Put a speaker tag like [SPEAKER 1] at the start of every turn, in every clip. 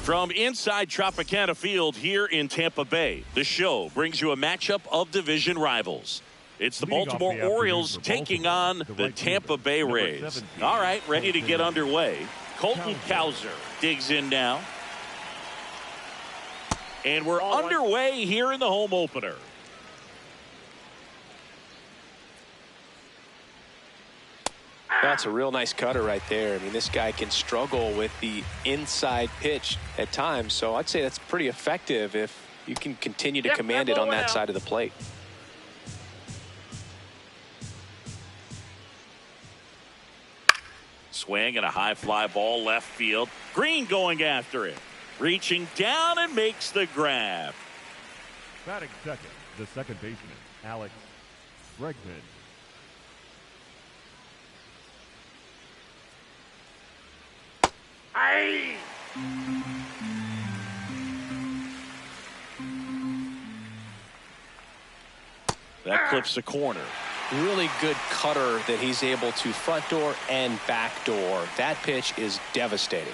[SPEAKER 1] From inside Tropicana Field here in Tampa Bay, the show brings you a matchup of division rivals. It's the Baltimore Orioles taking on the Tampa Bay Rays. All right, ready to get underway. Colton Cowser digs in now. And we're underway here in the home opener.
[SPEAKER 2] That's a real nice cutter right there. I mean, this guy can struggle with the inside pitch at times, so I'd say that's pretty effective if you can continue to command it on that side of the plate.
[SPEAKER 1] Swing and a high fly ball left field. Green going after it. Reaching down and makes the grab.
[SPEAKER 3] Batting second, the second baseman, Alex Bregman.
[SPEAKER 1] Aye. That clips the corner.
[SPEAKER 2] Really good cutter that he's able to front door and back door. That pitch is devastating.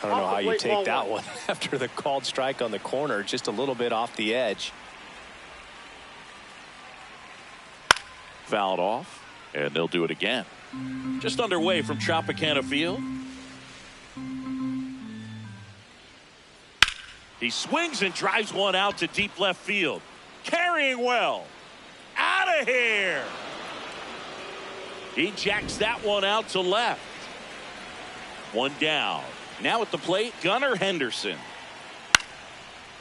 [SPEAKER 2] I don't know how you take that one after the called strike on the corner, just a little bit off the edge.
[SPEAKER 1] Fouled off, and they'll do it again. Just underway from Tropicana Field. He swings and drives one out to deep left field. Carrying well. Out of here. He jacks that one out to left. One down. Now at the plate, Gunnar Henderson.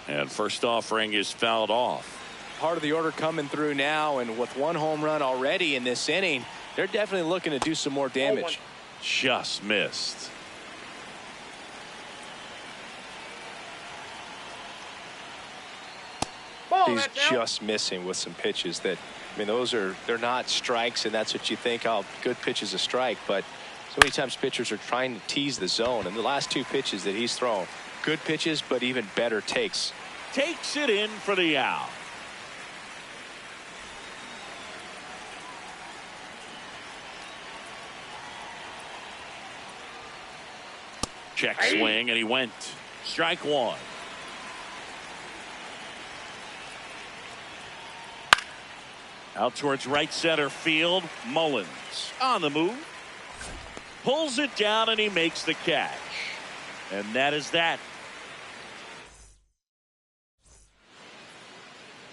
[SPEAKER 1] And first offering is fouled off.
[SPEAKER 2] Part of the order coming through now, and with one home run already in this inning, they're definitely looking to do some more damage.
[SPEAKER 1] Just missed.
[SPEAKER 2] He's just missing with some pitches that, I mean, they're not strikes, and that's what you think, oh, good pitch is a strike, but so many times pitchers are trying to tease the zone, and the last two pitches that he's thrown, good pitches, but even better takes.
[SPEAKER 1] Takes it in for the out. Check swing, and he went. Strike one. Out towards right center field. Mullins on the move. Pulls it down and he makes the catch. And that is that.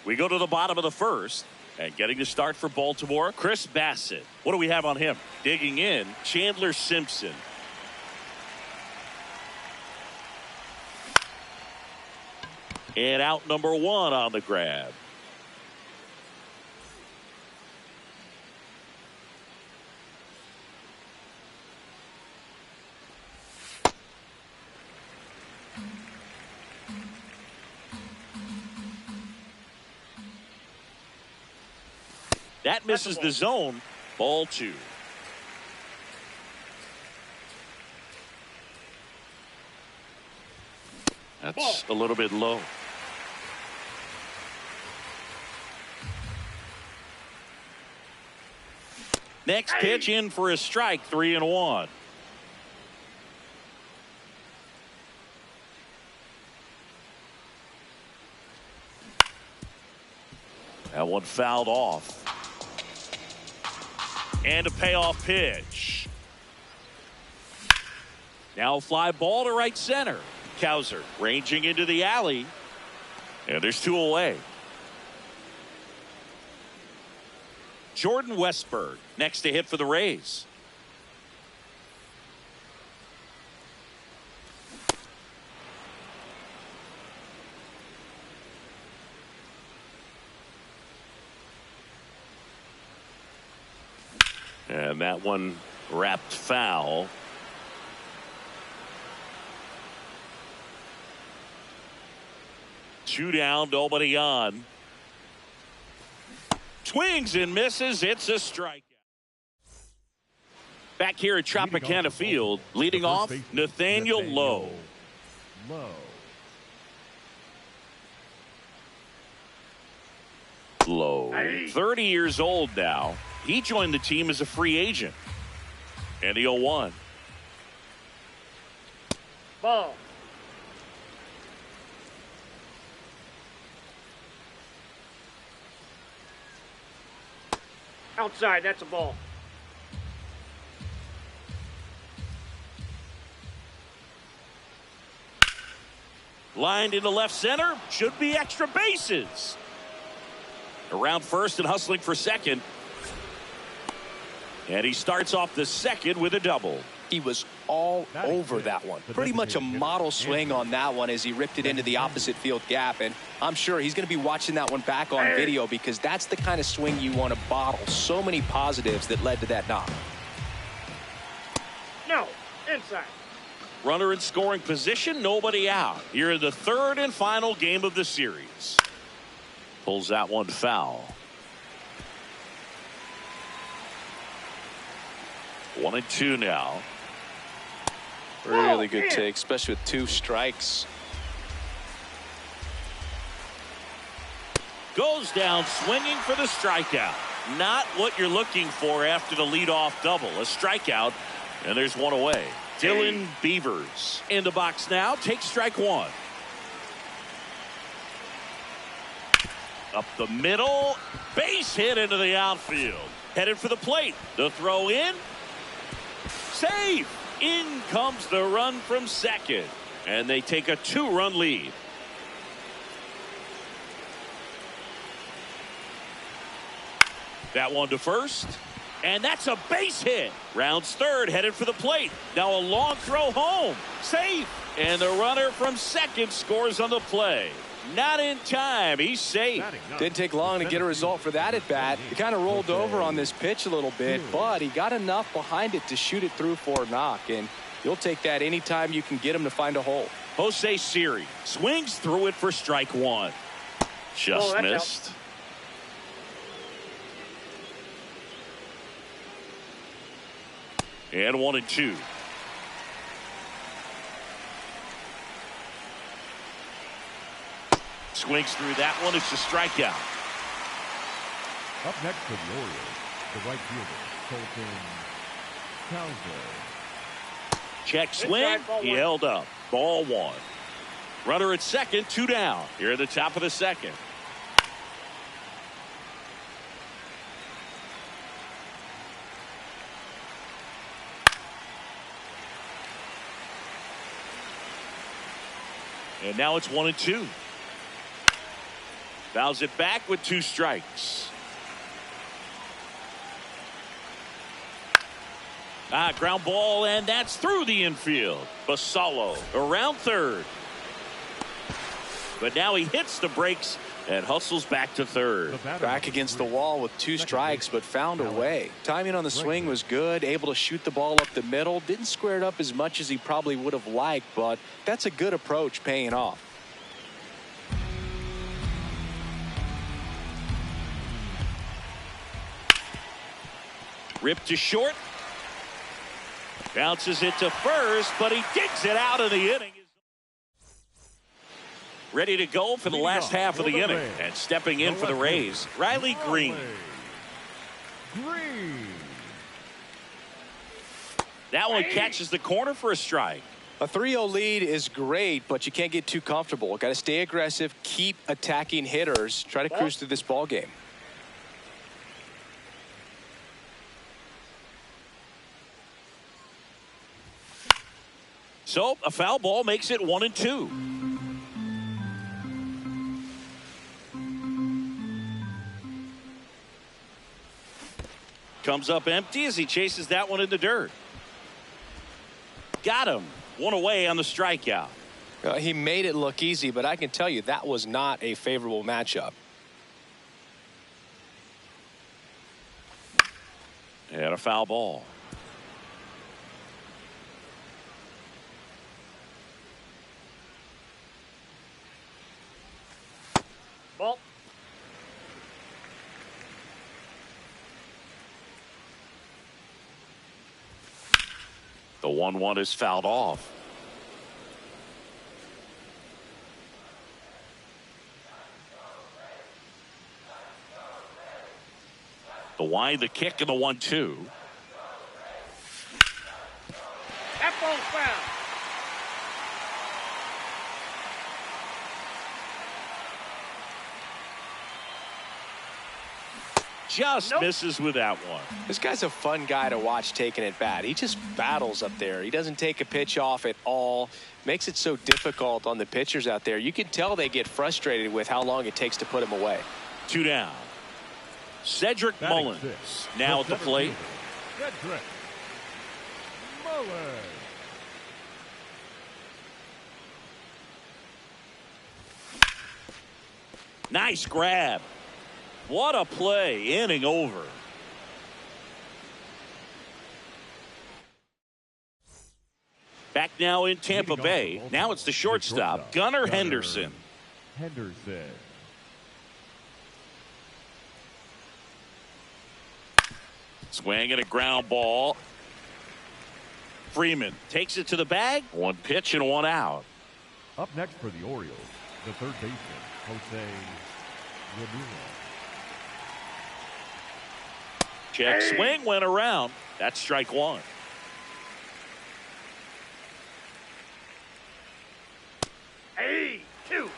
[SPEAKER 1] We go to the bottom of the first. And getting to start for Baltimore, Chris Bassett. What do we have on him? Digging in, Chandler Simpson. And out number one on the grab. That misses the zone. Ball two. That's a little bit low. Next pitch in for a strike, 3-1. That one fouled off. And a payoff pitch. Now a fly ball to right center. Cowser ranging into the alley. And there's two away. Jordan Westburg next to hit for the Rays. And that one wrapped foul. Two down, nobody on. Swings and misses. It's a strikeout. Back here at Tropicana Field, leading off, Nathaniel Lowe. Lowe, 30 years old now. He joined the team as a free agent. And the 0-1.
[SPEAKER 4] Ball. Outside, that's a ball.
[SPEAKER 1] Lined into left center. Should be extra bases. Around first and hustling for second. And he starts off the second with a double.
[SPEAKER 2] He was all over that one. Pretty much a model swing on that one as he ripped it into the opposite field gap. And I'm sure he's going to be watching that one back on video because that's the kind of swing you want to bottle. So many positives that led to that knock.
[SPEAKER 4] No, inside.
[SPEAKER 1] Runner in scoring position, nobody out. Here in the third and final game of the series. Pulls that one foul. 1-2 now.
[SPEAKER 2] Really good take, especially with 2 strikes.
[SPEAKER 1] Goes down swinging for the strikeout. Not what you're looking for after the leadoff double. A strikeout, and there's one away. Dylan Beavers in the box now. Takes strike one. Up the middle. Base hit into the outfield. Headed for the plate. The throw in. Save. In comes the run from second. And they take a 2-run lead. That one to first. And that's a base hit. Rounds third, headed for the plate. Now a long throw home. Safe. And the runner from second scores on the play. Not in time. He's safe.
[SPEAKER 2] Didn't take long to get a result for that at bat. He kind of rolled over on this pitch a little bit, but he got enough behind it to shoot it through for a knock. And you'll take that anytime you can get him to find a hole.
[SPEAKER 1] Jose Siri swings through it for strike one. Just missed. And 1-2. Swings through that one. It's a strikeout.
[SPEAKER 3] Up next for the Orioles, the right fielder, Colton Cowser.
[SPEAKER 1] Check swing. He held up. Ball one. Runner at second, 2 down. Here at the top of the second. And now it's 1-2. Fouls it back with 2 strikes. Ground ball, and that's through the infield. Basallo around third. But now he hits the brakes and hustles back to third.
[SPEAKER 2] Back against the wall with 2 strikes, but found a way. Timing on the swing was good, able to shoot the ball up the middle. Didn't square it up as much as he probably would have liked, but that's a good approach paying off.
[SPEAKER 1] Ripped to short. Bounces it to first, but he digs it out of the inning. Ready to go for the last half of the inning. And stepping in for the Rays, Riley Green. That one catches the corner for a strike.
[SPEAKER 2] A 3-0 lead is great, but you can't get too comfortable. Got to stay aggressive, keep attacking hitters, try to cruise through this ball game.
[SPEAKER 1] So a foul ball makes it 1-2. Comes up empty as he chases that one in the dirt. Got him. One away on the strikeout.
[SPEAKER 2] He made it look easy, but I can tell you that was not a favorable matchup.
[SPEAKER 1] And a foul ball.
[SPEAKER 4] Ball.
[SPEAKER 1] The 1-1 is fouled off. The wide, the kick, and the 1-2.
[SPEAKER 4] That ball's foul.
[SPEAKER 1] just misses with that one.
[SPEAKER 2] This guy's a fun guy to watch taking at bat. He just battles up there. He doesn't take a pitch off at all. Makes it so difficult on the pitchers out there. You can tell they get frustrated with how long it takes to put him away.
[SPEAKER 1] 2 down. Cedric Mullins now at the plate.
[SPEAKER 3] Cedric Mullins.
[SPEAKER 1] Nice grab. What a play. Inning over. Back now in Tampa Bay. Now it's the shortstop, Gunnar Henderson. Swing and a ground ball. Freeman takes it to the bag. 1 pitch and 1 out.
[SPEAKER 3] Up next for the Orioles, the third baseman, Jose Ramirez.
[SPEAKER 1] Check swing went around. That's strike 1.
[SPEAKER 4] Hey, 2.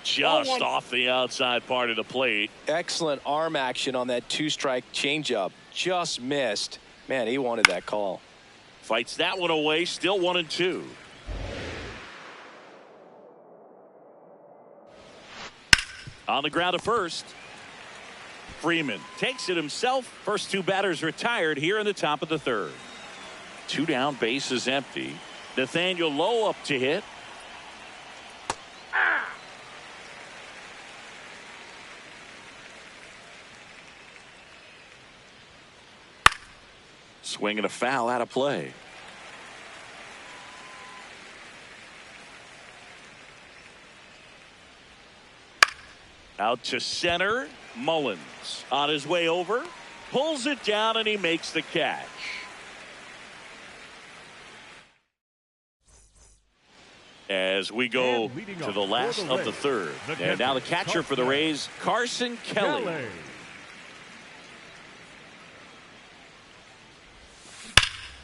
[SPEAKER 1] Just off the outside part of the plate.
[SPEAKER 2] Excellent arm action on that 2-strike changeup. Just missed. Man, he wanted that call.
[SPEAKER 1] Fights that one away. Still 1-2. On the ground at first. Freeman takes it himself. First 2 batters retired here in the top of the 3rd. 2 down, base is empty. Nathaniel Lowe up to hit. Swing and a foul out of play. Out to center. Mullins on his way over. Pulls it down and he makes the catch. As we go to the last of the 3rd. And now the catcher for the Rays, Carson Kelly.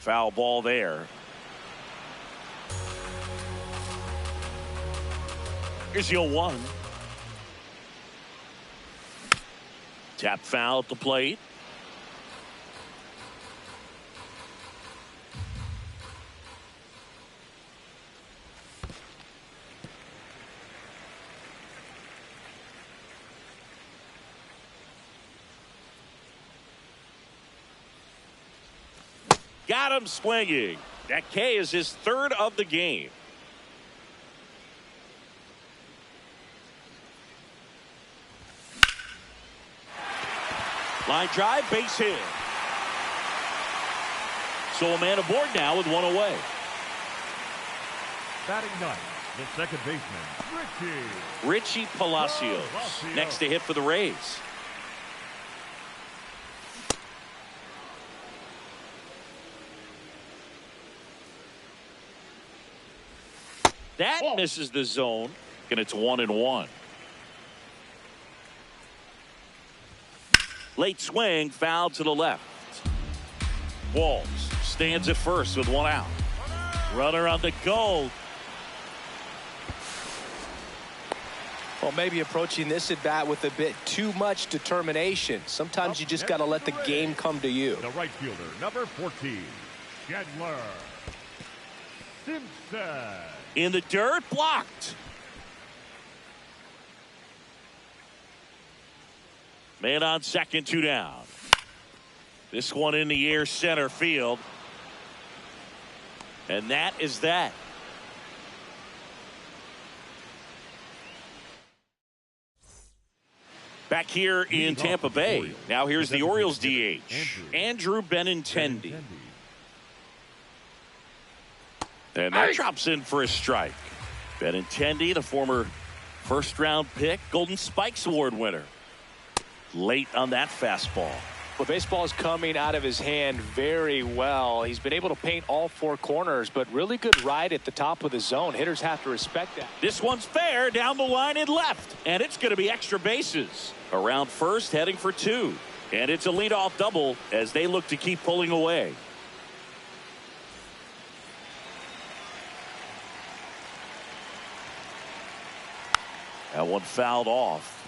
[SPEAKER 1] Foul ball there. Here's the 0-1. Tap foul at the plate. Got him swinging. That K is his 3rd of the game. Line drive, base hit. So a man aboard now with 1 away.
[SPEAKER 3] Batting 9th, the second baseman,
[SPEAKER 1] Richie Palacios. Next to hit for the Rays. That misses the zone, and it's 1-1. Late swing, foul to the left. Walls stands at first with 1 out. Runner on the goal.
[SPEAKER 2] Well, maybe approaching this at bat with a bit too much determination. Sometimes you just got to let the game come to you.
[SPEAKER 3] The right fielder, number 14, Chandler Simpson.
[SPEAKER 1] In the dirt, blocked. Man on second, 2 down. This one in the air, center field. And that is that. Back here in Tampa Bay. Now here's the Orioles DH, Andrew Benintendi. And that drops in for a strike. Benintendi, the former first-round pick, Golden Spikes Award winner. Late on that fastball.
[SPEAKER 2] Well, baseball is coming out of his hand very well. He's been able to paint all 4 corners, but really good ride at the top of the zone. Hitters have to respect that.
[SPEAKER 1] This one's fair down the line and left, and it's going to be extra bases. Around first, heading for 2. And it's a leadoff double as they look to keep pulling away. That one fouled off.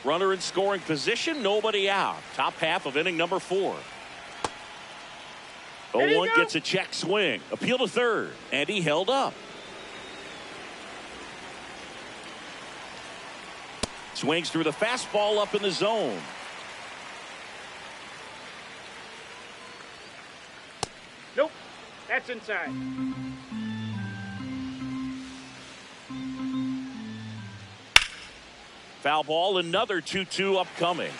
[SPEAKER 1] Runner in scoring position, nobody out. Top half of inning number 4. 0-1 gets a check swing. Appeal to third, and he held up. Swings through the fastball up in the zone.
[SPEAKER 4] Nope, that's inside.
[SPEAKER 1] Foul ball, another 2-2 upcoming.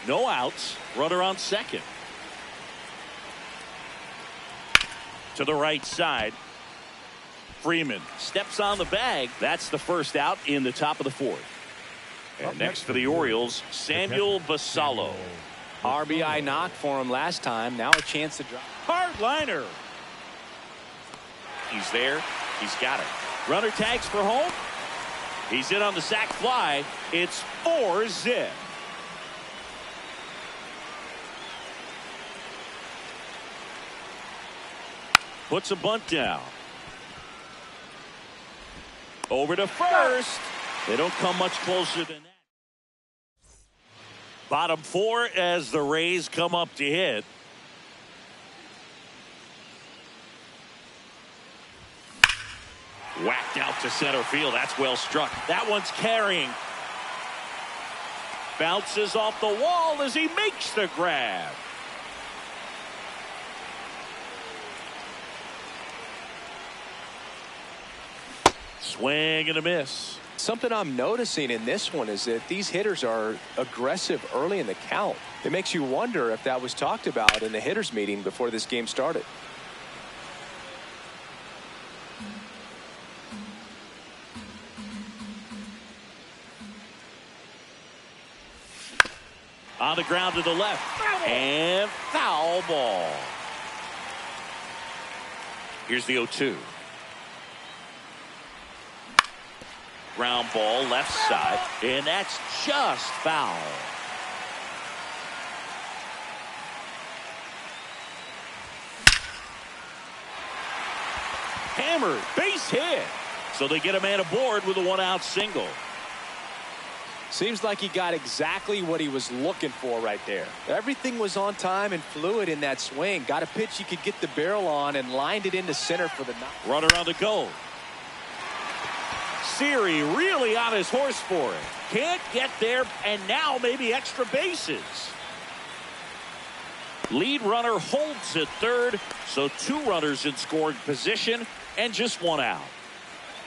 [SPEAKER 1] No outs, runner on second. To the right side. Freeman steps on the bag. That's the first out in the top of the 4th. And next for the Orioles, Samuel Basallo.
[SPEAKER 2] RBI knock for him last time. Now a chance to drop.
[SPEAKER 1] Hard liner. He's there. He's got it. Runner tags for home. He's in on the sac fly. It's 4-zip. Puts a bunt down. Over to first. They don't come much closer than that. Bottom 4 as the Rays come up to hit. Whacked out to center field. That's well struck. That one's carrying. Bounces off the wall as he makes the grab. Swing and a miss.
[SPEAKER 2] Something I'm noticing in this one is that these hitters are aggressive early in the count. It makes you wonder if that was talked about in the hitters meeting before this game started.
[SPEAKER 1] On the ground to the left. And foul ball. Here's the 0-2. Ground ball left side. And that's just foul. Hammered. Base hit. So they get a man aboard with a 1-out single.
[SPEAKER 2] Seems like he got exactly what he was looking for right there. Everything was on time and fluid in that swing. Got a pitch he could get the barrel on and lined it into center for the knock.
[SPEAKER 1] Runner on the go. Siri really on his horse for it. Can't get there, and now maybe extra bases. Lead runner holds at third, so 2 runners in scoring position and just 1 out.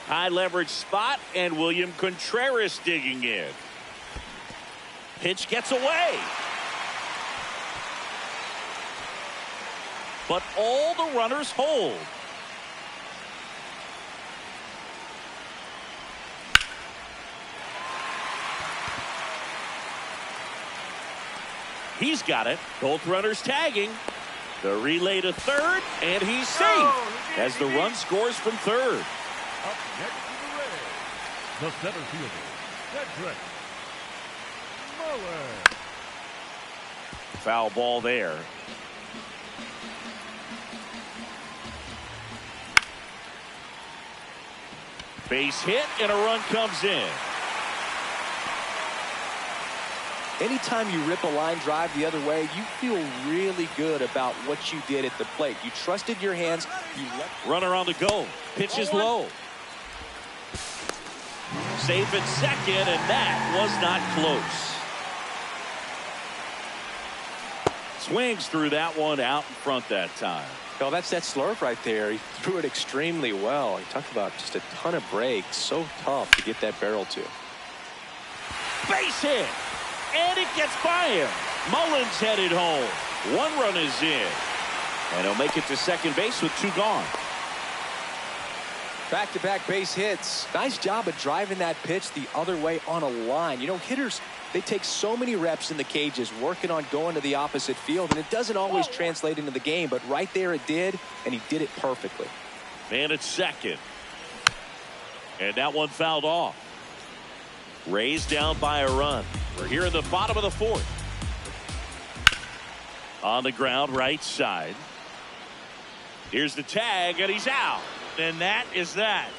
[SPEAKER 1] High leverage spot, and William Contreras digging in. Pitch gets away. But all the runners hold. He's got it. Both runners tagging. The relay to third, and he's safe as the run scores from third.
[SPEAKER 3] Up next to the Rays, the center fielder, Cedric Mullins.
[SPEAKER 1] Foul ball there. Base hit, and a run comes in.
[SPEAKER 2] Anytime you rip a line drive the other way, you feel really good about what you did at the plate. You trusted your hands.
[SPEAKER 1] Runner on the go. Pitch is low. Safe at second, and that was not close. Swings through that one out in front that time.
[SPEAKER 2] Well, that's that slurve right there. He threw it extremely well. He talked about just a ton of breaks. So tough to get that barrel to.
[SPEAKER 1] Base hit. And it gets by him. Mullins headed home. 1 run is in. And he'll make it to second base with 2 gone.
[SPEAKER 2] Back-to-back base hits. Nice job of driving that pitch the other way on a line. You know, hitters, they take so many reps in the cages working on going to the opposite field, and it doesn't always translate into the game, but right there it did, and he did it perfectly.
[SPEAKER 1] Man at second. And that one fouled off. Rays down by a run. We're here in the bottom of the 4th. On the ground, right side. Here's the tag, and he's out. And that is that.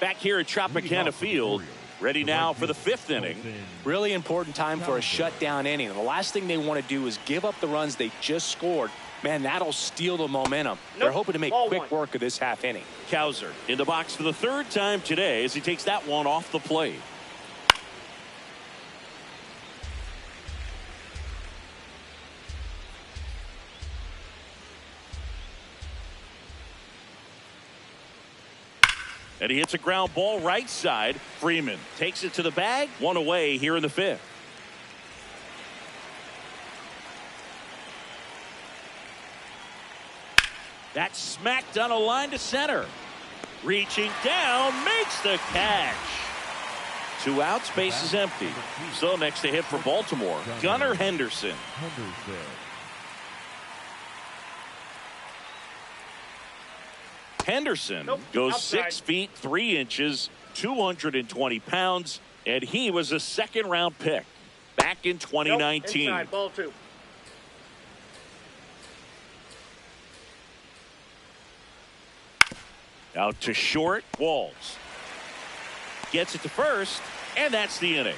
[SPEAKER 1] Back here at Tropicana Field, ready now for the 5th inning.
[SPEAKER 2] Really important time for a shutdown inning. The last thing they want to do is give up the runs they just scored. Man, that'll steal the momentum. They're hoping to make quick work of this half inning.
[SPEAKER 1] Cowser in the box for the 3rd time today as he takes that one off the plate. And he hits a ground ball right side. Freeman takes it to the bag. One away here in the 5th. That's smacked on a line to center. Reaching down, makes the catch. 2 outs, base is empty. So next to hit for Baltimore, Gunnar Henderson. Henderson goes outside. 6 feet 3 inches, 220 pounds, and he was a 2nd-round pick back in 2019.
[SPEAKER 4] Inside, ball 2.
[SPEAKER 1] Out to short, Walls. Gets it to first, and that's the inning.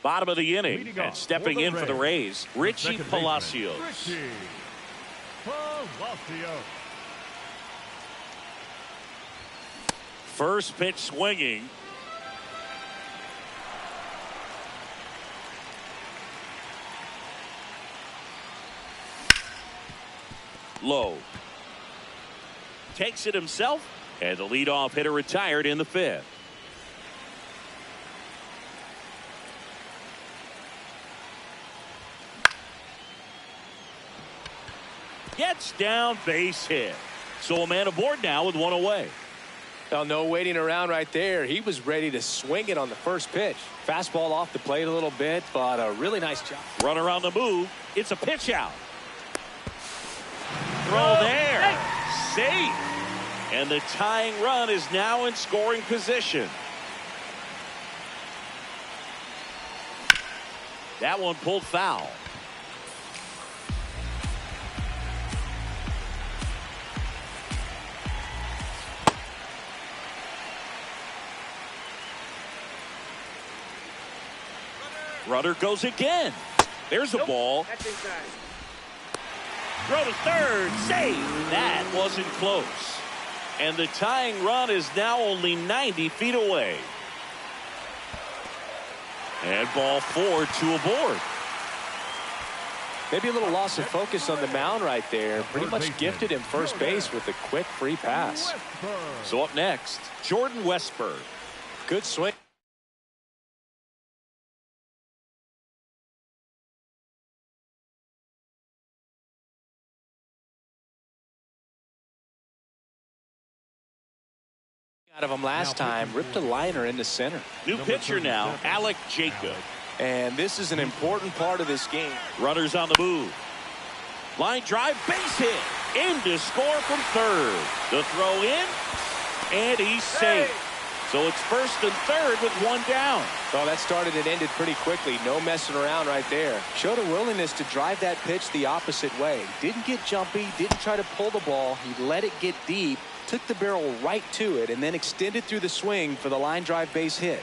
[SPEAKER 1] Bottom of the inning, and stepping in for the Rays, Richie Palacios. First pitch swinging. Low. Takes it himself, and the leadoff hitter retired in the 5th. Gets down, base hit. So a man aboard now with 1 away.
[SPEAKER 2] Well, no waiting around right there. He was ready to swing it on the first pitch. Fastball off the plate a little bit, but a really nice job.
[SPEAKER 1] Runner on the move. It's a pitch out. Throw there. Safe. And the tying run is now in scoring position. That one pulled foul. Runner goes again. There's a ball.
[SPEAKER 4] That's inside.
[SPEAKER 1] Throw to third. Save. That wasn't close. And the tying run is now only 90 feet away. And ball 4, 2 aboard.
[SPEAKER 2] Maybe a little loss of focus on the mound right there. Pretty much gifted him first base with a quick free pass.
[SPEAKER 1] So up next, Jordan Westburg.
[SPEAKER 2] Good swing. Out of him last time, ripped a liner into center.
[SPEAKER 1] New pitcher now, Alec Jacob.
[SPEAKER 2] And this is an important part of this game.
[SPEAKER 1] Runners on the move. Line drive, base hit. In to score from third. The throw in, and he's safe. So it's first and third with 1 down.
[SPEAKER 2] Oh, that started and ended pretty quickly. No messing around right there. Showed a willingness to drive that pitch the opposite way. Didn't get jumpy, didn't try to pull the ball. He let it get deep, took the barrel right to it, and then extended through the swing for the line drive base hit.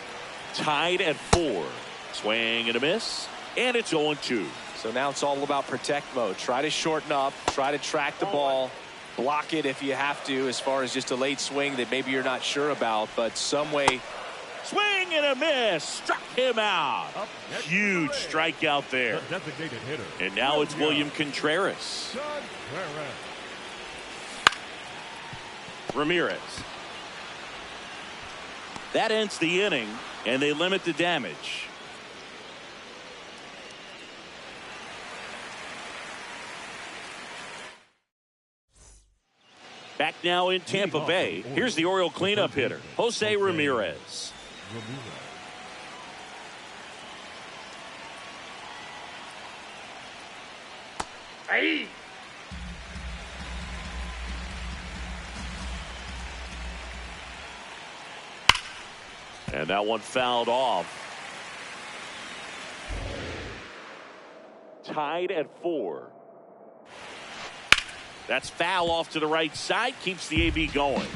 [SPEAKER 1] Tied at 4. Swing and a miss, and it's 0-2.
[SPEAKER 2] So now it's all about protect mode. Try to shorten up, try to track the ball, block it if you have to, as far as just a late swing that maybe you're not sure about, but some way.
[SPEAKER 1] Swing and a miss, struck him out. Huge strikeout there. And now it's William Contreras. Ramirez. That ends the inning, and they limit the damage. Back now in Tampa Bay. Here's the Oriole cleanup hitter, Jose Ramirez.
[SPEAKER 4] Hey.
[SPEAKER 1] And that one fouled off. Tied at 4. That's foul off to the right side. Keeps the AB going.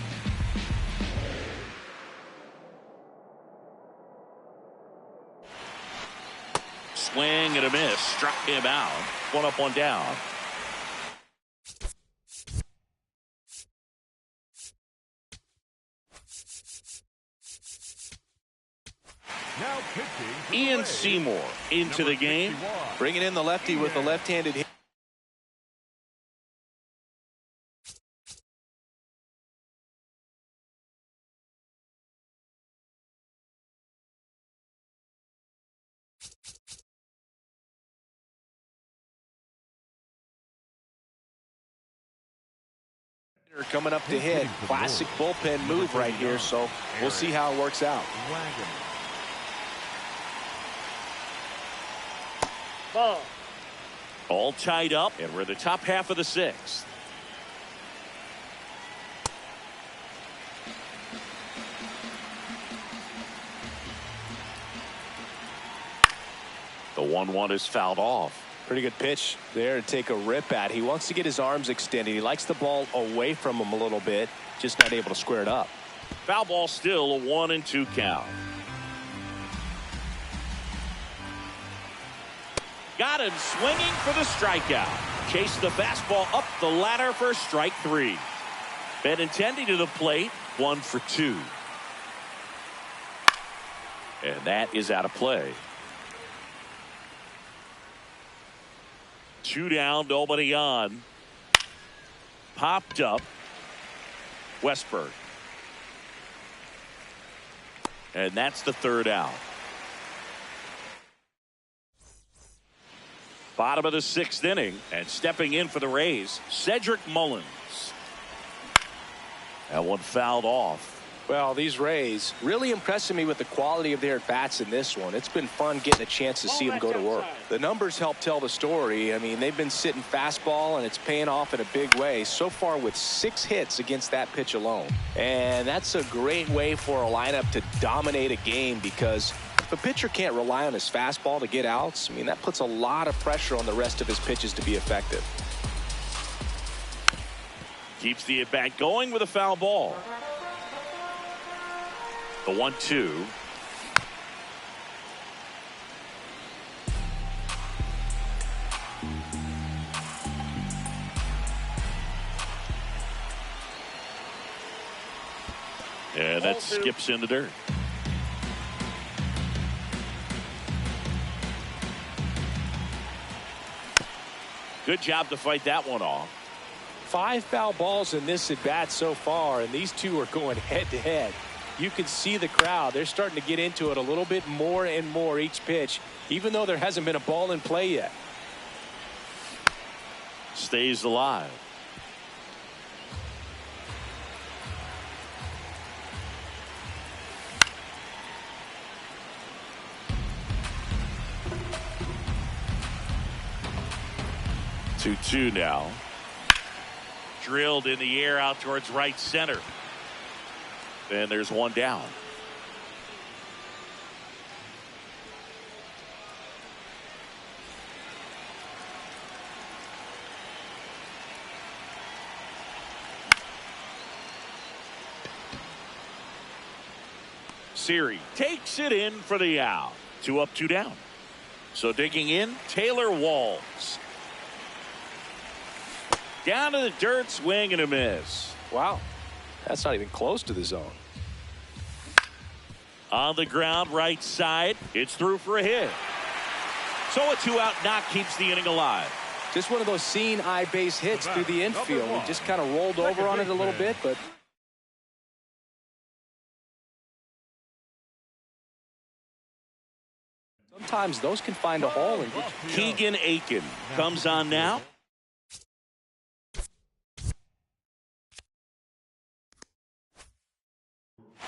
[SPEAKER 1] Swing and a miss. Struck him out. One up, one down.
[SPEAKER 3] Now pitching
[SPEAKER 1] Ian Seymour into the game.
[SPEAKER 2] Bringing in the lefty with a left-handed hit. Coming up to hit. Classic bullpen move right here, so we'll see how it works out.
[SPEAKER 4] Ball.
[SPEAKER 1] All tied up, and we're in the top half of the sixth. The 1-1 is fouled off.
[SPEAKER 2] Pretty good pitch there to take a rip at. He wants to get his arms extended. He likes the ball away from him a little bit, just not able to square it up.
[SPEAKER 1] Foul ball, still a 1-2 count. Got him swinging for the strikeout. Chased the fastball up the ladder for strike 3. Benintendi to the plate, 1 for 2. And that is out of play. 2 down, nobody on. Popped up. Westburg. And that's the 3rd out. Bottom of the 6th inning, and stepping in for the Rays, Cedric Mullins. That one fouled off.
[SPEAKER 2] Well, these Rays really impressing me with the quality of their at-bats in this one. It's been fun getting a chance to see them go to work. The numbers help tell the story. I mean, they've been sitting fastball, and it's paying off in a big way so far with 6 hits against that pitch alone. And that's a great way for a lineup to dominate a game, because if a pitcher can't rely on his fastball to get outs, I mean, that puts a lot of pressure on the rest of his pitches to be effective.
[SPEAKER 1] Keeps the at-bat going with a foul ball. The 1-2. And that skips in the dirt. Good job to fight that one off.
[SPEAKER 2] 5 foul balls in this at bat so far, and these two are going head to head. You can see the crowd. They're starting to get into it a little bit more and more each pitch, even though there hasn't been a ball in play yet.
[SPEAKER 1] Stays alive. Two now. Drilled in the air out towards right center. And there's one down. Siri takes it in for the out. 2 up, 2 down. So digging in, Taylor Walls. Down to the dirt, swing and a miss.
[SPEAKER 2] Wow. That's not even close to the zone.
[SPEAKER 1] On the ground, right side. It's through for a hit. So a 2-out knock keeps the inning alive.
[SPEAKER 2] Just one of those seeing eye base hits through the infield. We just kind of rolled over on it a little bit, but sometimes those can find a hole. And
[SPEAKER 1] Keegan Aiken comes on now.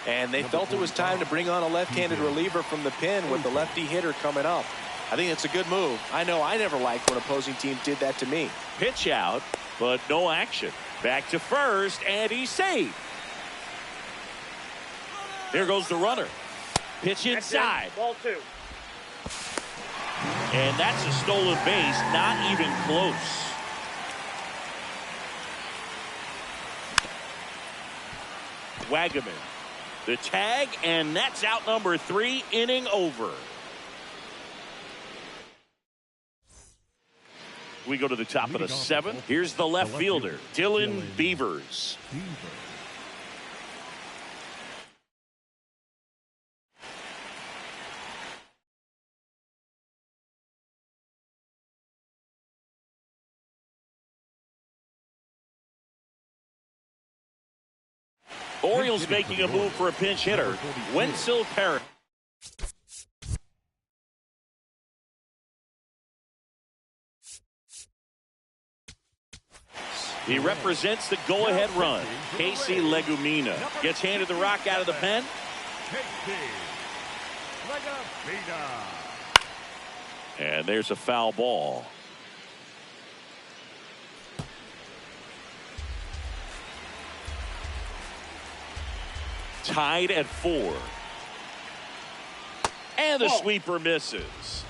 [SPEAKER 2] And they felt it was time to bring on a left-handed reliever from the pen with the lefty hitter coming up. I think it's a good move. I know I never liked when opposing teams did that to me.
[SPEAKER 1] Pitch out, but no action. Back to first, and he's safe. There goes the runner. Pitch inside.
[SPEAKER 4] Ball 2.
[SPEAKER 1] And that's a stolen base, not even close. Wagaman. The tag, and that's out number 3, inning over. We go to the top of the 7th. Here's the left fielder, Dylan Beavers. Orioles making a move for a pinch hitter, Wenzel Perry. He represents the go-ahead run. Casey Legumina gets handed the rock out of the pen. And there's a foul ball. Tied at 4. And the sweeper misses.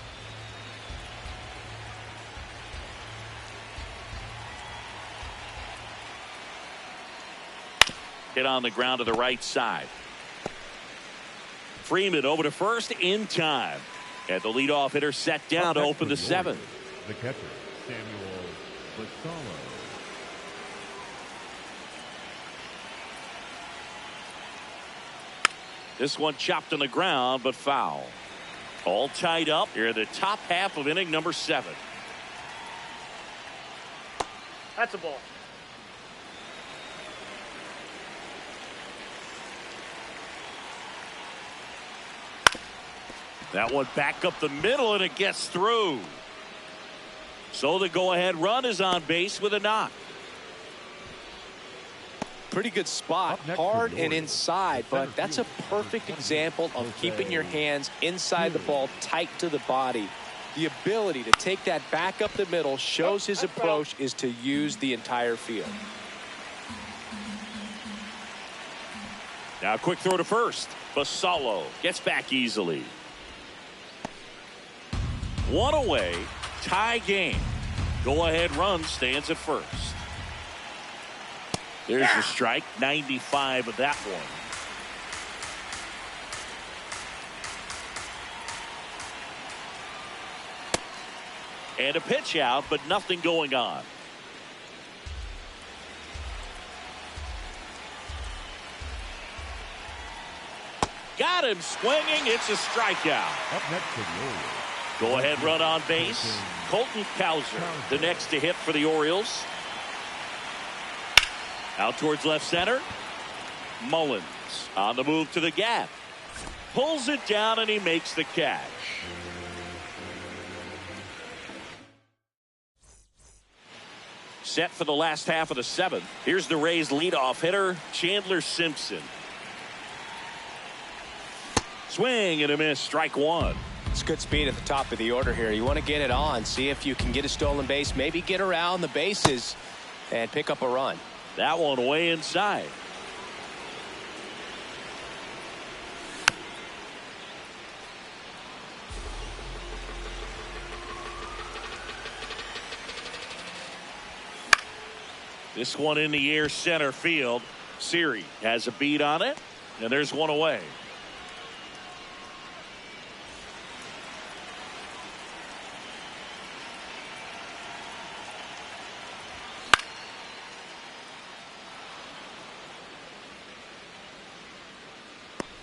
[SPEAKER 1] Hit on the ground to the right side. Freeman over to first in time. And the leadoff hitter set down to open the 7th.
[SPEAKER 3] The catcher, Samuel Basallo.
[SPEAKER 1] This one chopped on the ground, but foul. All tied up here in the top half of inning number 7.
[SPEAKER 4] That's a ball.
[SPEAKER 1] That one back up the middle, and it gets through. So the go-ahead run is on base with a knock.
[SPEAKER 2] Pretty good spot, hard and inside, but that's a perfect example of keeping your hands inside the ball, tight to the body. The ability to take that back up the middle shows his approach is to use the entire field.
[SPEAKER 1] Now a quick throw to first. Basallo gets back easily. One away, tie game. Go-ahead run stands at first. There's the strike, 95 of that one. And a pitch out, but nothing going on. Got him swinging. It's a strikeout.
[SPEAKER 3] Up next for the Orioles.
[SPEAKER 1] Go-ahead run on base. Colton Cowser, the next to hit for the Orioles. Out towards left center. Mullins on the move to the gap. Pulls it down, and he makes the catch. Set for the last half of the 7th. Here's the Rays leadoff hitter, Chandler Simpson. Swing and a miss, strike 1.
[SPEAKER 2] It's good speed at the top of the order here. You want to get it on, see if you can get a stolen base, maybe get around the bases and pick up a run.
[SPEAKER 1] That one way inside. This one in the air center field. Siri has a beat on it, and there's one away.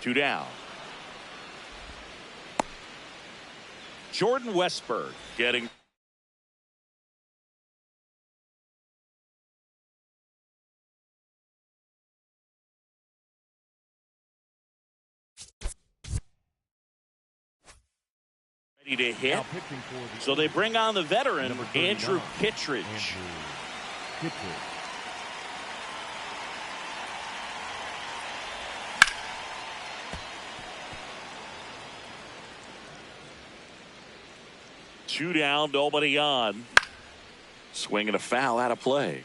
[SPEAKER 1] Two down. Jordan Westburg getting ready to hit. So they bring on the veteran Andrew Kittredge. Two down, nobody on. Swing and a foul out of play.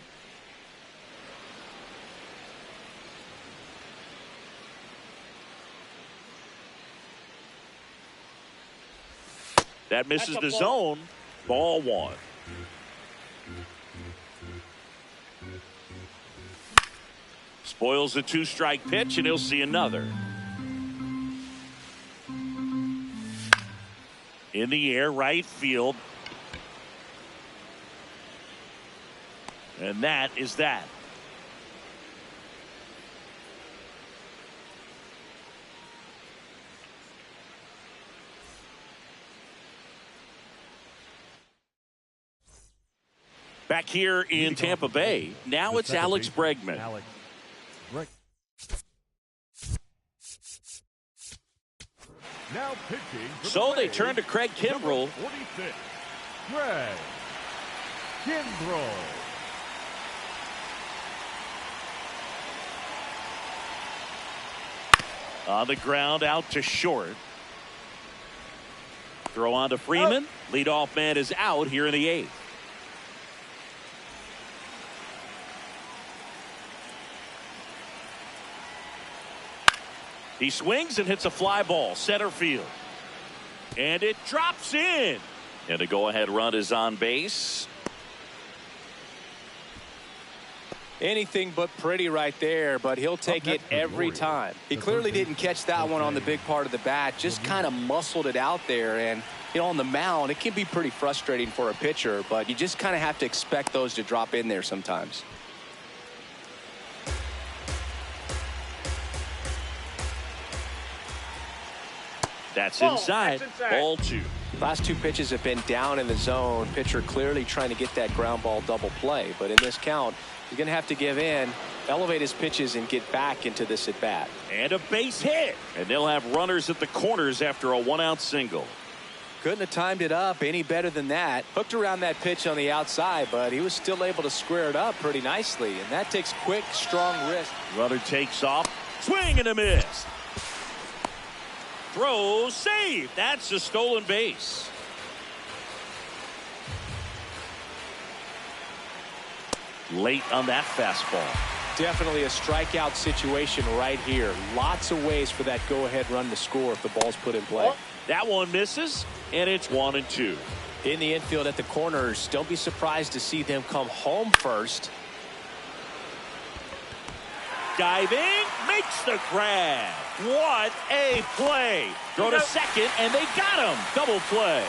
[SPEAKER 1] That misses the zone. Ball 1. Boyle's a 2-strike pitch, and he'll see another. In the air, right field. And that is that. Back here in Tampa Bay, now it's Alex Bregman.
[SPEAKER 3] Now pitching.
[SPEAKER 1] So they turn to Craig Kimbrel.
[SPEAKER 3] 46, Craig Kimbrel.
[SPEAKER 1] On the ground, out to short. Throw on to Freeman. Leadoff man is out here in the 8th. He swings and hits a fly ball, center field. And it drops in. And the go-ahead run is on base.
[SPEAKER 2] Anything but pretty right there, but he'll take it every time. He clearly didn't catch that one on the big part of the bat, just kind of muscled it out there. And, you know, on the mound, it can be pretty frustrating for a pitcher, but you just kind of have to expect those to drop in there sometimes.
[SPEAKER 1] That's inside. Ball 2.
[SPEAKER 2] Last 2 pitches have been down in the zone. Pitcher clearly trying to get that ground ball double play. But in this count, he's going to have to give in, elevate his pitches, and get back into this at bat.
[SPEAKER 1] And a base hit. And they'll have runners at the corners after a 1-out single.
[SPEAKER 2] Couldn't have timed it up any better than that. Hooked around that pitch on the outside, but he was still able to square it up pretty nicely. And that takes quick, strong wrist.
[SPEAKER 1] Runner takes off. Swing and a miss. Throw, save. That's a stolen base. Late on that fastball.
[SPEAKER 2] Definitely a strikeout situation right here. Lots of ways for that go-ahead run to score if the ball's put in play.
[SPEAKER 1] That one misses, and it's 1-2.
[SPEAKER 2] In the infield at the corners, don't be surprised to see them come home first.
[SPEAKER 1] Diving, makes the grab. What a play. Throw to second, and they got him. Double play.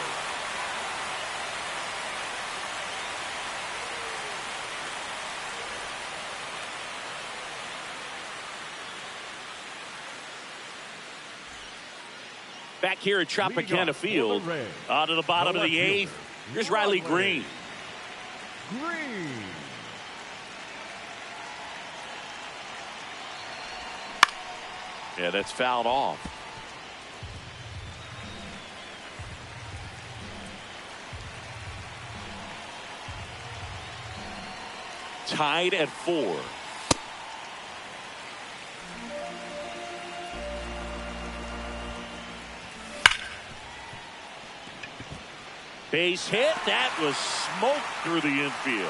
[SPEAKER 1] Back here at Tropicana Field, out of the bottom of the 8th, here's Riley Green. Yeah, that's fouled off. Tied at 4. Base hit. That was smoked through the infield.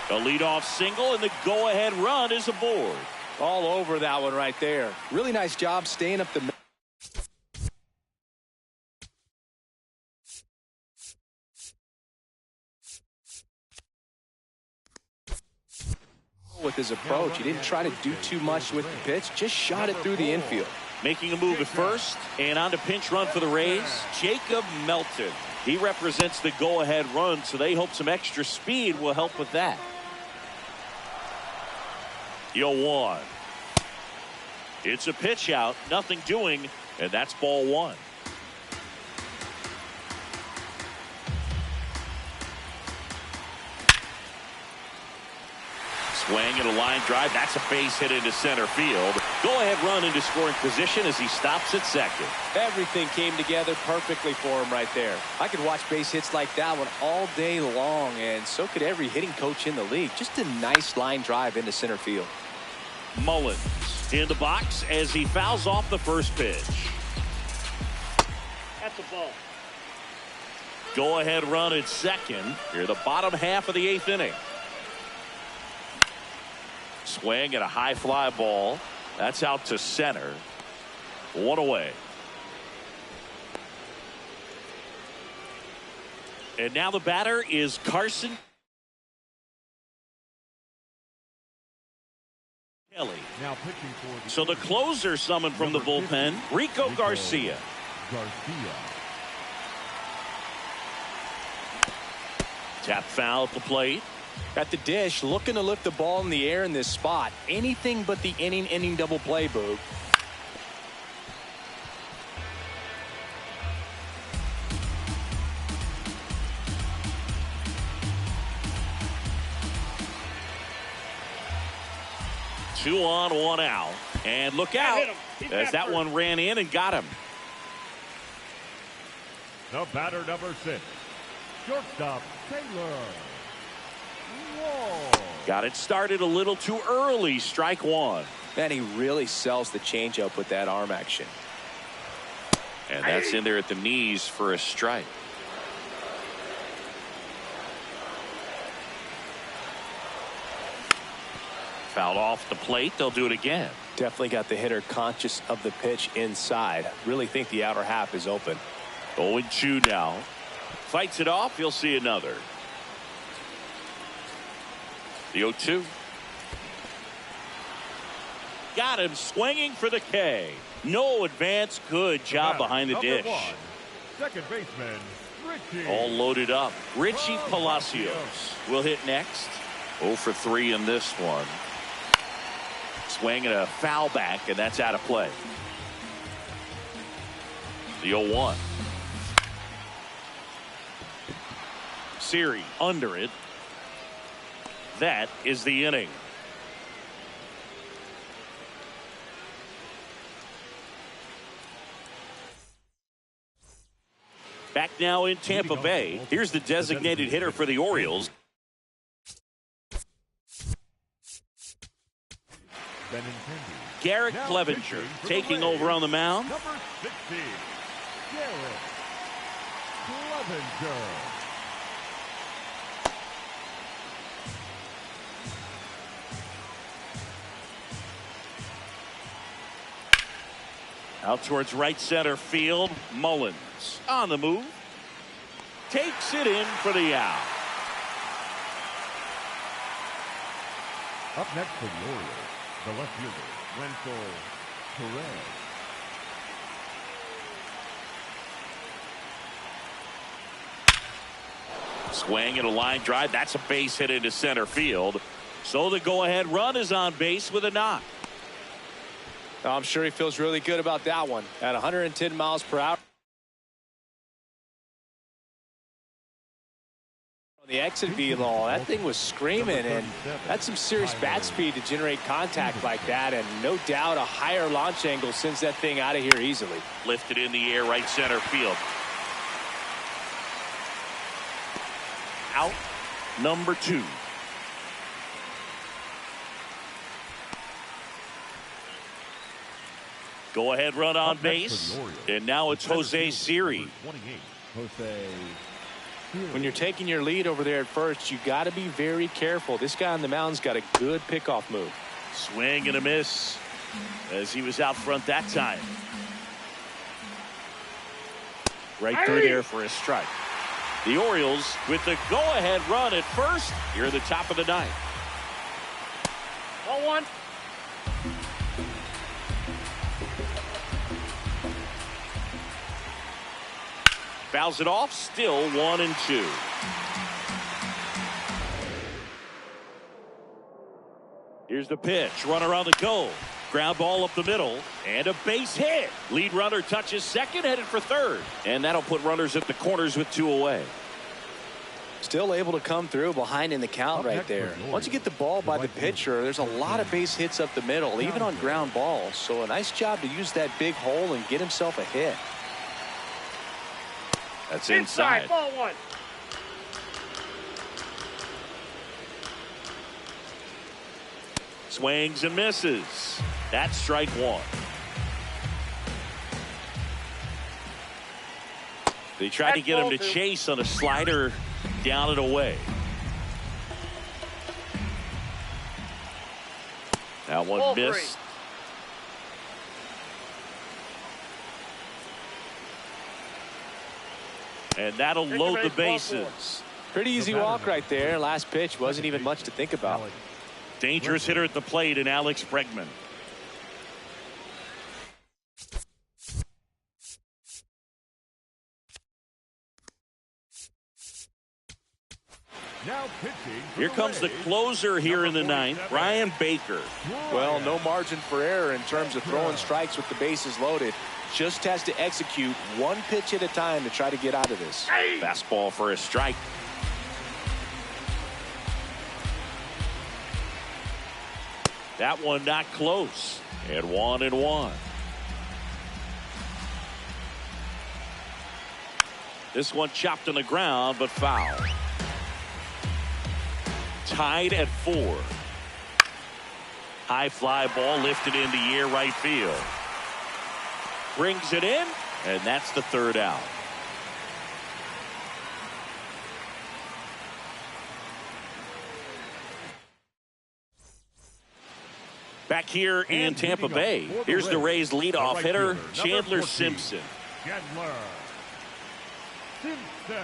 [SPEAKER 1] A leadoff single, and the go-ahead run is aboard.
[SPEAKER 2] All over that one right there. Really nice job staying up the middle with his approach. He didn't try to do too much with the pitch, just shot it through the infield.
[SPEAKER 1] Making a move at first, and on to pinch run for the Rays, Jacob Melton. He represents the go-ahead run, so they hope some extra speed will help with that. 0-1. It's a pitch out, nothing doing, and that's ball 1. Swing and a line drive. That's a base hit into center field. Go-ahead run into scoring position as he stops at second.
[SPEAKER 2] Everything came together perfectly for him right there. I could watch base hits like that one all day long, and so could every hitting coach in the league. Just a nice line drive into center field.
[SPEAKER 1] Mullins in the box as he fouls off the first pitch.
[SPEAKER 4] That's a ball.
[SPEAKER 1] Go-ahead run at second. Here the bottom half of the 8th inning. Swing and a high fly ball. That's out to center. 1 away. And now the batter is Carson. Kelly.
[SPEAKER 3] Now pitching for the
[SPEAKER 1] So the closer summoned from the bullpen, Rico Garcia. Tap foul at the plate.
[SPEAKER 2] At the dish, looking to lift the ball in the air in this spot. Anything but the inning double play, Boog.
[SPEAKER 1] Two on, one out. And look out as that one ran in and got him.
[SPEAKER 3] The batter, number 6, shortstop Taylor Wall.
[SPEAKER 1] Got it started a little too early. Strike one.
[SPEAKER 2] Man, he really sells the changeup with that arm action.
[SPEAKER 1] And that's in there at the knees for a strike. Fouled off the plate. They'll do it again.
[SPEAKER 2] Definitely got the hitter conscious of the pitch inside. Really think the outer half is open.
[SPEAKER 1] 0-2 now. Fights it off. You'll see another. The 0-2. Got him swinging for the K. No advance. Good job behind the dish.
[SPEAKER 3] Second baseman, Richie.
[SPEAKER 1] All loaded up. Richie Palacios will hit next. 0 for 3 in this one. Swing and a foul back, and that's out of play. The 0-1. Siri under it. That is the inning. Back now in Tampa Bay. Here's the designated hitter for the Orioles. Garrett Clevenger taking over on the mound.
[SPEAKER 3] Number 60, Garrett Clevenger.
[SPEAKER 1] Out towards right center field. Mullins on the move. Takes it in for the out.
[SPEAKER 3] Up next for the Orioles, the left fielder, Wenzel Perez.
[SPEAKER 1] Swing and a line drive. That's a base hit into center field. So the go-ahead run is on base with a knock.
[SPEAKER 2] I'm sure he feels really good about that one. At 110 miles per hour. On the exit velo, that thing was screaming, and that's some serious bat speed to generate contact like that, and no doubt a higher launch angle sends that thing out of here easily.
[SPEAKER 1] Lifted in the air, right center field. Out number 2. Go ahead run on base, and now it's Jose Siri.
[SPEAKER 2] When you're taking your lead over there at first, you got to be very careful. This guy on the mound's got a good pickoff move.
[SPEAKER 1] Swing and a miss as he was out front that time. Right through there for a strike. The Orioles with the go-ahead run at first here at the top of the 9th.
[SPEAKER 4] 0-1.
[SPEAKER 1] Fouls it off, still 1-2. Here's the pitch, runner on the go. Ground ball up the middle, and a base hit. Lead runner touches second, headed for third. And that'll put runners at the corners with 2 away.
[SPEAKER 2] Still able to come through behind in the count right there. Once you get the ball by the pitcher, there's a lot of base hits up the middle, even on ground balls. So a nice job to use that big hole and get himself a hit.
[SPEAKER 1] That's inside.
[SPEAKER 4] Ball 1.
[SPEAKER 1] Swings and misses. That's strike 1. They tried to get him to chase on a slider down and away. That one missed. And that'll load the bases.
[SPEAKER 2] Pretty easy walk right there. Last pitch wasn't even much to think about.
[SPEAKER 1] Dangerous hitter at the plate in Alex Bregman.
[SPEAKER 3] Now pitching.
[SPEAKER 1] Here comes the closer here in the ninth, Brian Baker.
[SPEAKER 2] Well, no margin for error in terms of throwing strikes with the bases loaded. Just has to execute one pitch at a time to try to get out of this.
[SPEAKER 1] Fastball for a strike. That one not close. And 1-1. This one chopped on the ground, but foul. Tied at 4. High fly ball lifted in the air right field. Brings it in, and that's the third out. Back here in Tampa Bay, here's the Rays leadoff hitter, Chandler Simpson.
[SPEAKER 3] Chandler Simpson.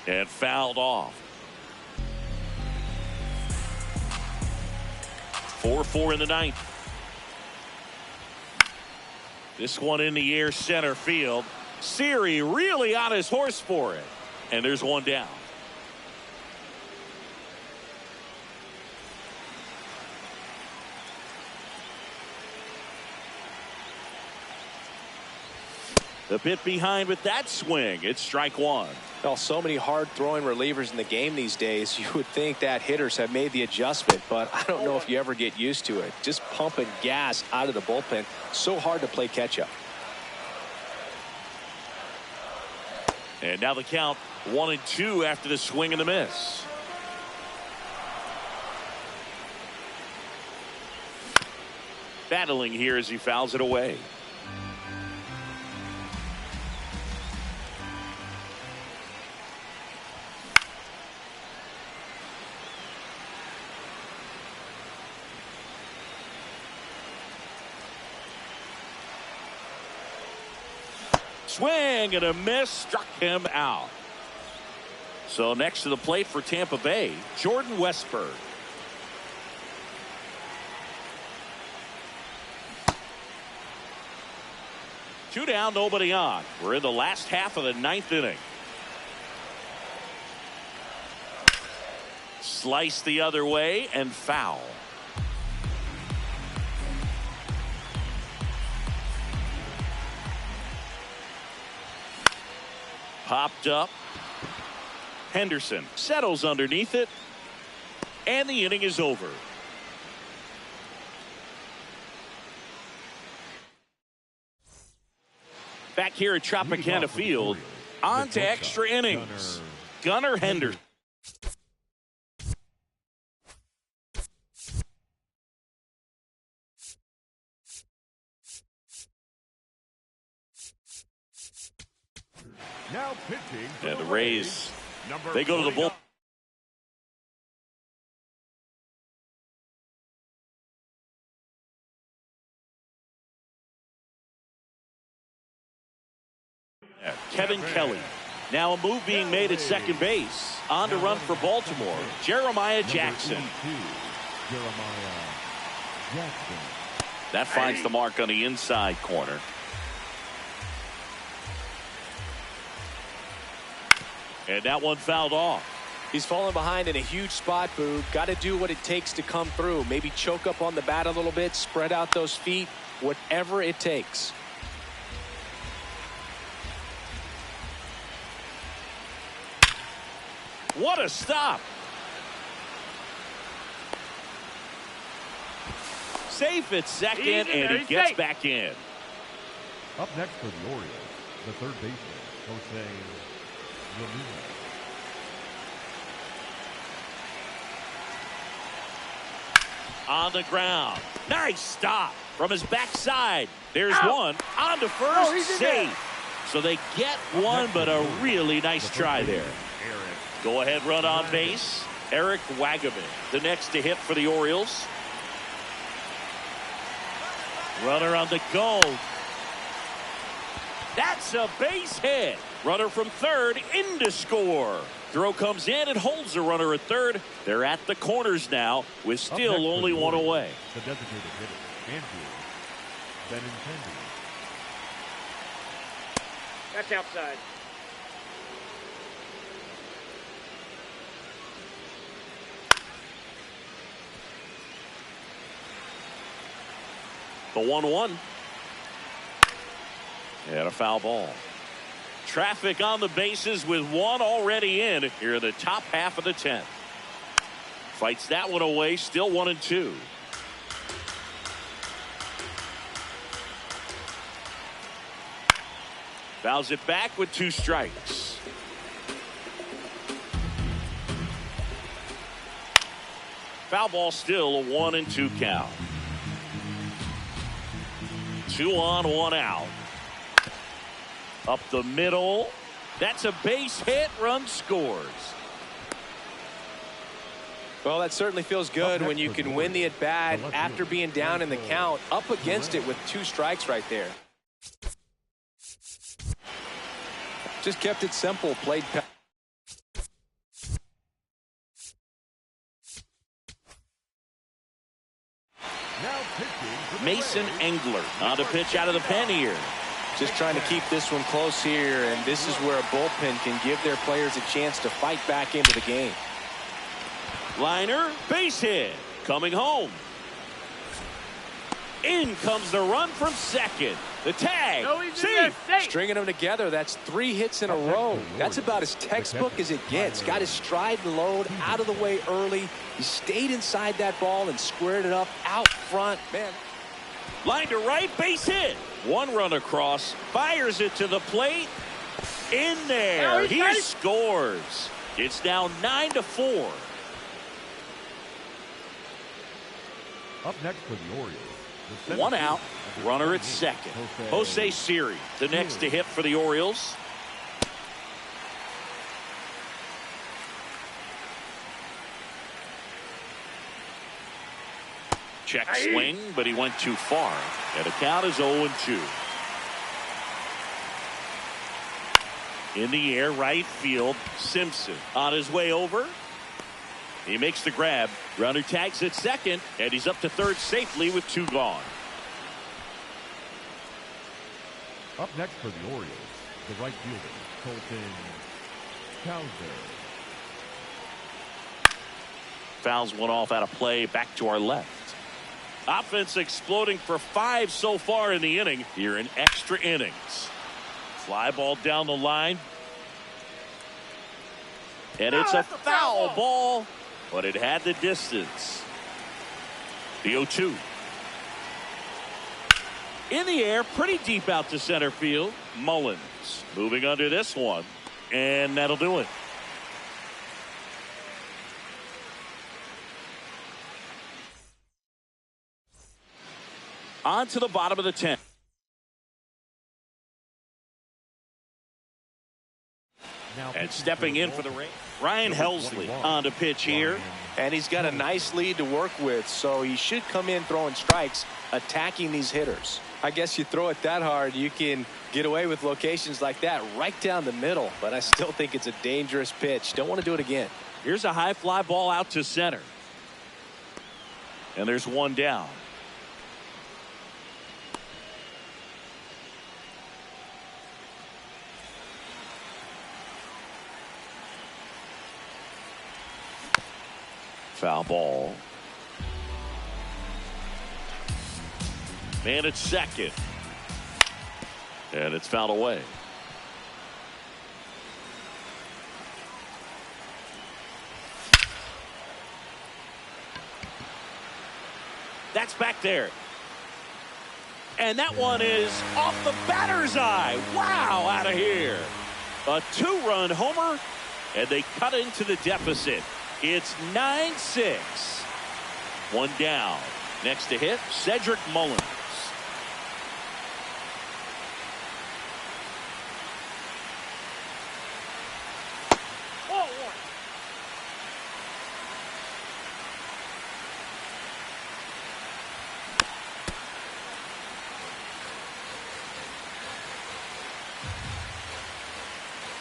[SPEAKER 1] And fouled off. 4-4 in the ninth. This one in the air center field. Siri really on his horse for it. And there's one down. A bit behind with that swing. It's strike one.
[SPEAKER 2] Well, so many hard-throwing relievers in the game these days, you would think that hitters have made the adjustment, but I don't know if you ever get used to it. Just pumping gas out of the bullpen. So hard to play catch-up.
[SPEAKER 1] And now the count 1-2 after the swing and the miss. Battling here as he fouls it away. Swing and a miss, struck him out. So next to the plate for Tampa Bay, Jordan Westburg. Two down, nobody on. We're in the last half of the ninth inning. Slice the other way and foul. Popped up. Henderson settles underneath it. And the inning is over. Back here at Tropicana Field. On to extra innings. Gunnar Henderson.
[SPEAKER 3] Now pitching.
[SPEAKER 1] And the Rays, they go to the bullpen. Kevin Kelly. Now a move being made at second base. On to run for Baltimore, Jeremiah Jackson. That finds the mark on the inside corner. And that one fouled off.
[SPEAKER 2] He's falling behind in a huge spot, Boog. Got to do what it takes to come through. Maybe choke up on the bat a little bit, spread out those feet, whatever it takes.
[SPEAKER 1] What a stop. Safe at second, and he gets back in.
[SPEAKER 3] Up next for the Orioles, the third baseman, Jose Ramirez.
[SPEAKER 1] On the ground. Nice stop from his backside. There's one. On to first. Safe. So they get one, but a really nice try there. Go ahead run on base. Eric Wagaman, the next to hit for the Orioles. Runner on the go. That's a base hit. Runner from third in to score. Throw comes in and holds the runner at third. They're at the corners now with still only one away.
[SPEAKER 3] The designated hitter, Andrew Benintendi.
[SPEAKER 4] That's outside.
[SPEAKER 1] The 1-1. And a foul ball. Traffic on the bases with one already in here in the top half of the 10th. Fights that one away, still 1-2. Fouls it back with 2 strikes. Foul ball, still a 1-2 count. 2 on, 1 out. Up the middle. That's a base hit. Run scores.
[SPEAKER 2] Well, that certainly feels good when you can win the at-bat after being down in the count. Up against it with 2 strikes right there. Just kept it simple. Played.
[SPEAKER 1] Mason Engler on to pitch out of the pen here.
[SPEAKER 2] Just trying to keep this one close here, and this is where a bullpen can give their players a chance to fight back into the game.
[SPEAKER 1] Liner, base hit, coming home. In comes the run from second. The tag.
[SPEAKER 2] Stringing them together, that's 3 hits in a row. That's about as textbook as it gets. Got his stride and load out of the way early. He stayed inside that ball and squared it up out front. Man.
[SPEAKER 1] Line to right, base hit. 1 run across, fires it to the plate. In there, he scores. It's now 9-4.
[SPEAKER 3] Up next for the Orioles.
[SPEAKER 1] 1 out, runner at second. Jose Siri, the next to hit for the Orioles. Check swing, but he went too far. And the count is 0-2. In the air, right field, Simpson on his way over. He makes the grab. Runner tags at second, and he's up to third safely with 2 gone.
[SPEAKER 3] Up next for the Orioles, the right fielder, Colton Cowser.
[SPEAKER 1] Fouls one off out of play, back to our left. Offense exploding for 5 so far in the inning here in extra innings. Fly ball down the line. And it's a foul ball, but it had the distance. The 0-2. In the air, pretty deep out to center field. Mullins moving under this one, and that'll do it. On to the bottom of the 10th. And stepping in for the rain, Ryan Helsley on to pitch here.
[SPEAKER 2] And he's got a nice lead to work with, so he should come in throwing strikes, attacking these hitters. I guess you throw it that hard, you can get away with locations like that right down the middle. But I still think it's a dangerous pitch. Don't want to do it again.
[SPEAKER 1] Here's a high fly ball out to center. And there's 1 down. Foul ball. Man at second. And it's fouled away. That's back there. And that one is off the batter's eye. Wow, out of here. A 2-run homer, and they cut into the deficit. It's 9-6. 1 down. Next to hit, Cedric Mullins.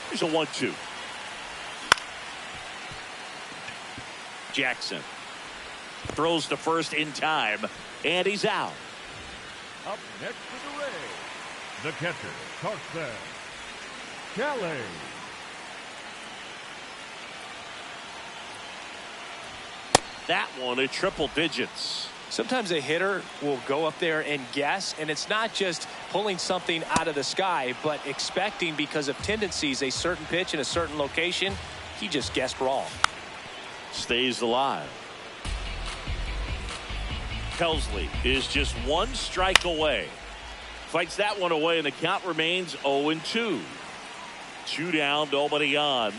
[SPEAKER 1] Here's a 1-2. Jackson throws to first in time, and he's out.
[SPEAKER 3] Up next for the Rays, the catcher, Carson Kelly.
[SPEAKER 1] That one at triple digits.
[SPEAKER 2] Sometimes a hitter will go up there and guess, and it's not just pulling something out of the sky, but expecting, because of tendencies, a certain pitch in a certain location. He just guessed wrong.
[SPEAKER 1] Stays alive. Helsley is just one strike away. Fights that one away, and the count remains 0-2. 2 down, nobody on.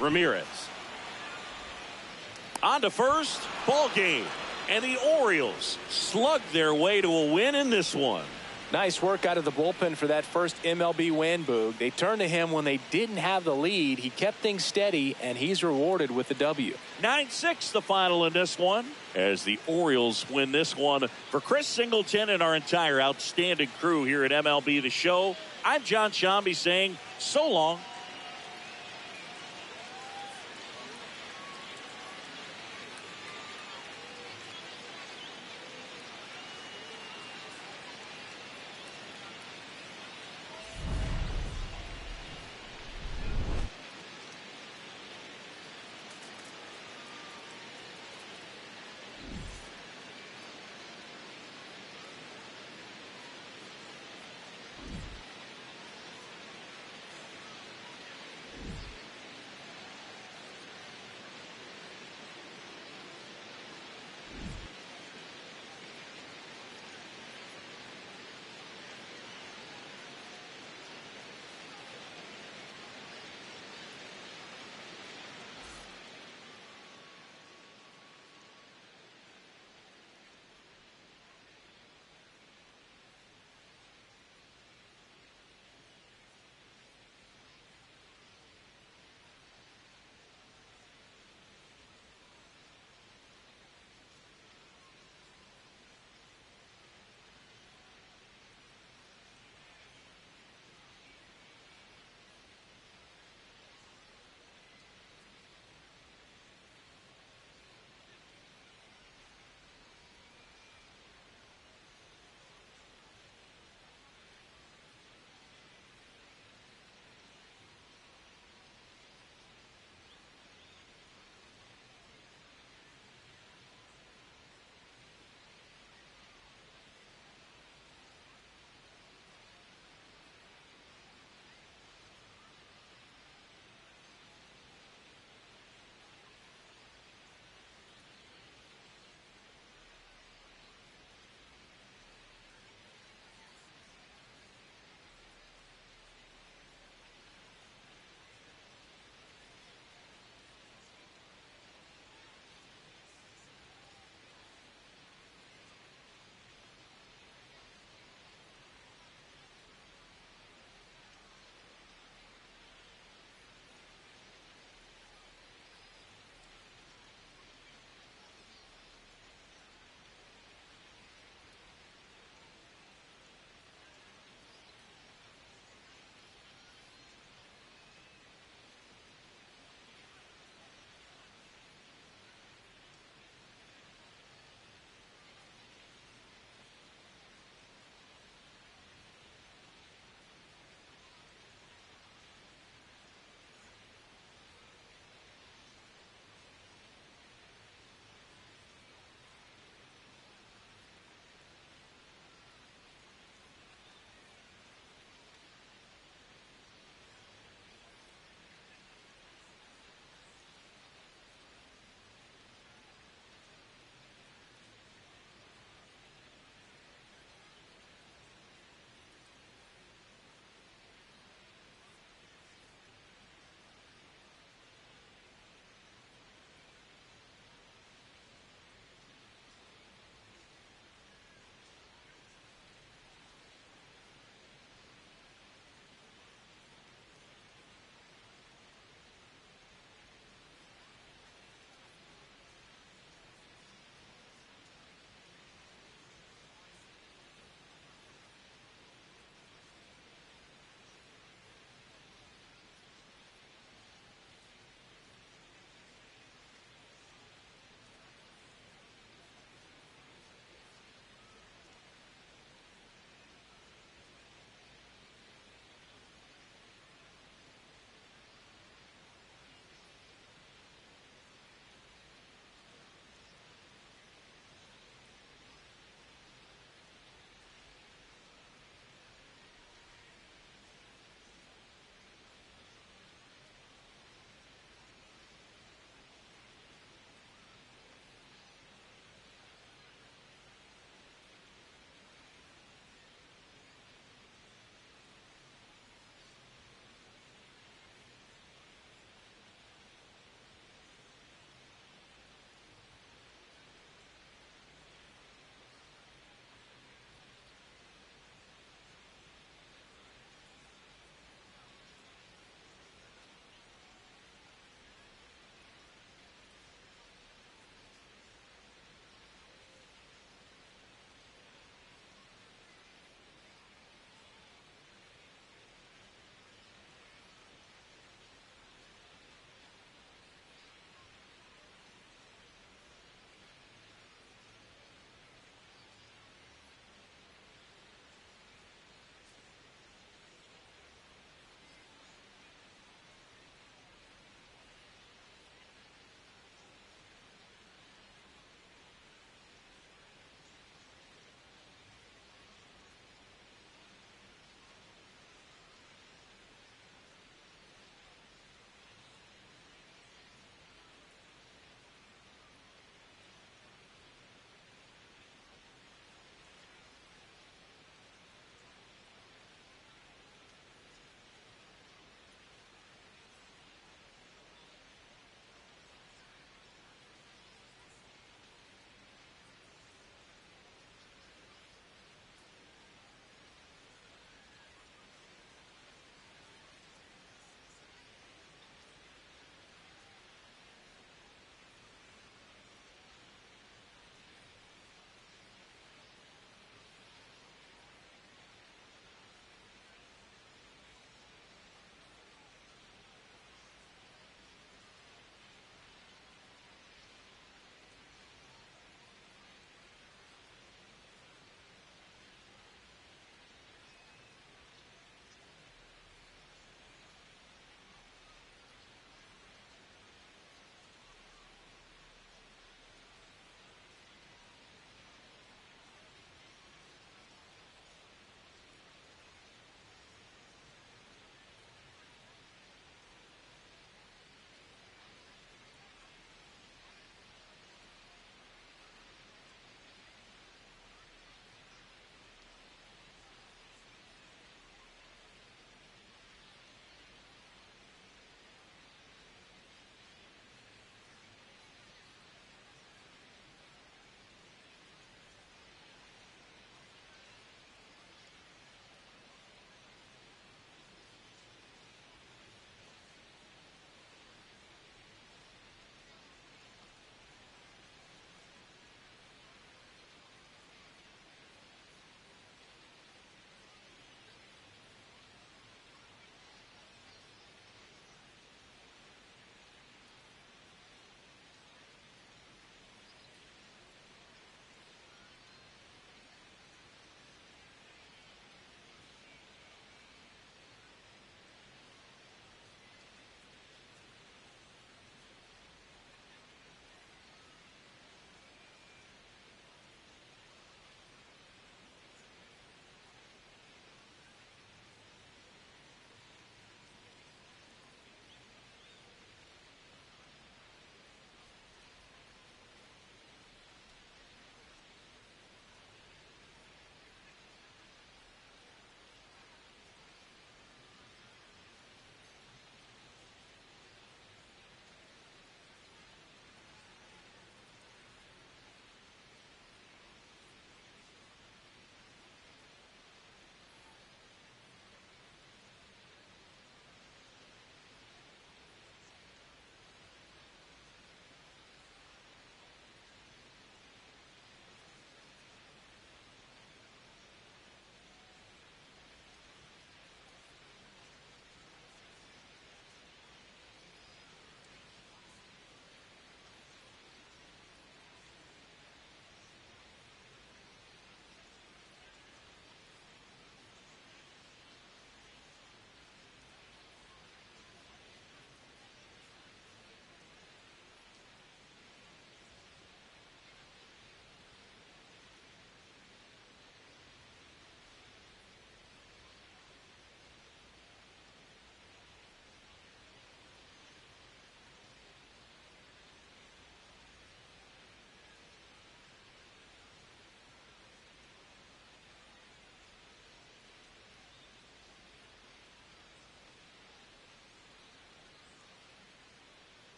[SPEAKER 1] Ramirez. On to first, ball game. And the Orioles slug their way to a win in this one.
[SPEAKER 2] Nice work out of the bullpen for that first MLB win, Boog. They turned to him when they didn't have the lead. He kept things steady, and he's rewarded with the W.
[SPEAKER 1] 9-6 the final in this one, as the Orioles win this one. For Chris Singleton and our entire outstanding crew here at MLB The Show, I'm John Shambi saying so long.